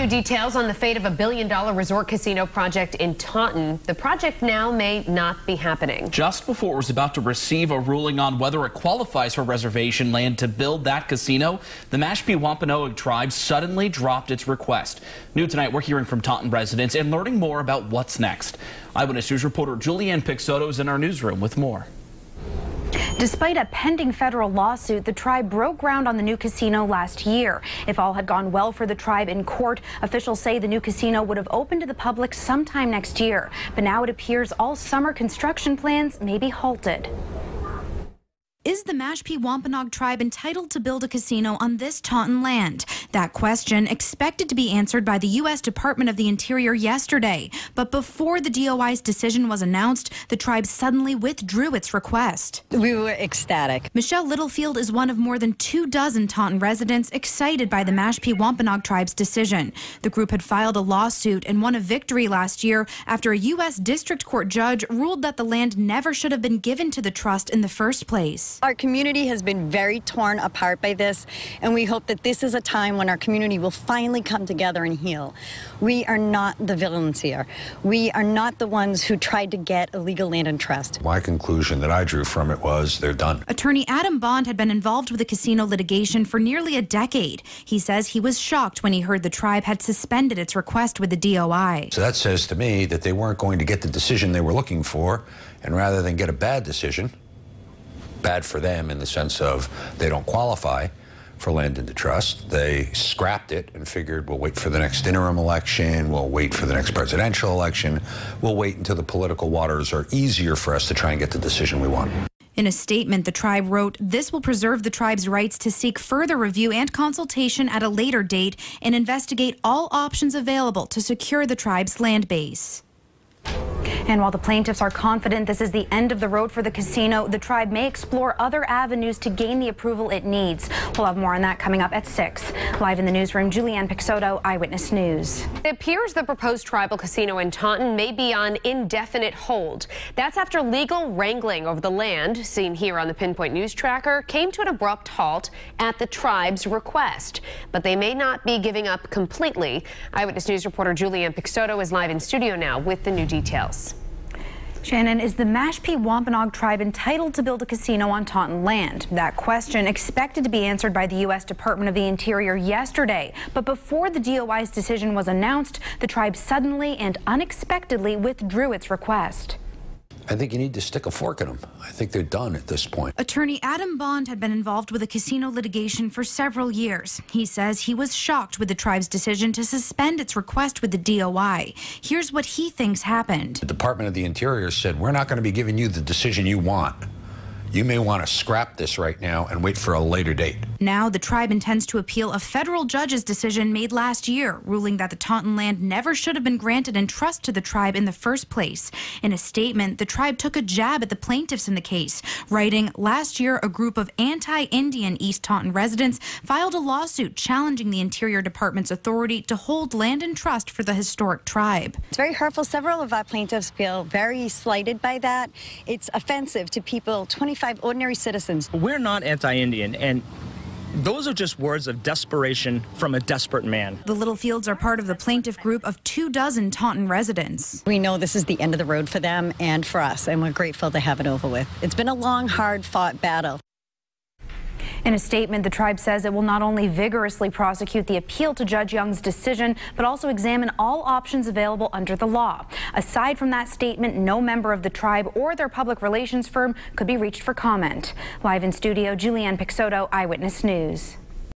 new details on the fate of a billion-dollar resort casino project in Taunton. The project now may not be happening. Just before it was about to receive a ruling on whether it qualifies for reservation land to build that casino, the Mashpee Wampanoag tribe suddenly dropped its request. New tonight, we're hearing from Taunton residents and learning more about what's next. Eyewitness News reporter Julianne Pixoto is in our newsroom with more. Despite a pending federal lawsuit, the tribe broke ground on the new casino last year. If all had gone well for the tribe in court, officials say the new casino would have opened to the public sometime next year. But now it appears all summer construction plans may be halted. Is the Mashpee Wampanoag tribe entitled to build a casino on this Taunton land? That question expected to be answered by the U.S. Department of the Interior yesterday. But before the DOI's decision was announced, the tribe suddenly withdrew its request. We were ecstatic. Michelle Littlefield is one of more than 24 Taunton residents excited by the Mashpee Wampanoag tribe's decision. The group had filed a lawsuit and won a victory last year after a U.S. District Court judge ruled that the land never should have been given to the trust in the first place. Our community has been very torn apart by this, and we hope that this is a time when our community will finally come together and heal. We are not the villains here. We are not the ones who tried to get illegal land and trust. My conclusion that I drew from it was they're done. Attorney Adam Bond had been involved with the casino litigation for nearly a decade. He says he was shocked when he heard the tribe had suspended its request with the DOI. So that says to me that they weren't going to get the decision they were looking for, and rather than get a bad decision, bad for them in the sense of they don't qualify for land into trust, they scrapped it and figured we'll wait for the next interim election, we'll wait for the next presidential election, we'll wait until the political waters are easier for us to try and get the decision we want. In a statement, the tribe wrote, "This will preserve the tribe's rights to seek further review and consultation at a later date and investigate all options available to secure the tribe's land base." And while the plaintiffs are confident this is the end of the road for the casino, the tribe may explore other avenues to gain the approval it needs. We'll have more on that coming up at 6. Live in the newsroom, Julianne Pixoto, Eyewitness News. It appears the proposed tribal casino in Taunton may be on indefinite hold. That's after legal wrangling over the land, seen here on the Pinpoint News Tracker, came to an abrupt halt at the tribe's request. But they may not be giving up completely. Eyewitness News reporter Julianne Pixoto is live in studio now with the new details. Shannon, is the Mashpee Wampanoag tribe entitled to build a casino on Taunton land? That question expected to be answered by the U.S. Department of the Interior yesterday. But before the DOI's decision was announced, the tribe suddenly and unexpectedly withdrew its request. I think you need to stick a fork in them. I think they're done at this point. Attorney Adam Bond had been involved with a casino litigation for several years. He says he was shocked with the tribe's decision to suspend its request with the DOI. Here's what he thinks happened. The Department of the Interior said, we're not going to be giving you the decision you want. You may want to scrap this right now and wait for a later date. Now the tribe intends to appeal a federal judge's decision made last year, ruling that the Taunton land never should have been granted in trust to the tribe in the first place. In a statement, the tribe took a jab at the plaintiffs in the case, writing, "Last year, a group of anti-Indian East Taunton residents filed a lawsuit challenging the Interior Department's authority to hold land in trust for the historic tribe." It's very hurtful. Several of our plaintiffs feel very slighted by that. It's offensive to people, 25 ordinary citizens. We're not anti-Indian, and those are just words of desperation from a desperate man. The Littlefields are part of the plaintiff group of 24 Taunton residents. We know this is the end of the road for them and for us, and we're grateful to have it over with. It's been a long, hard-fought battle. In a statement, the tribe says it will not only vigorously prosecute the appeal to Judge Young's decision, but also examine all options available under the law. Aside from that statement, no member of the tribe or their public relations firm could be reached for comment. Live in studio, Julianne Pixoto, Eyewitness News.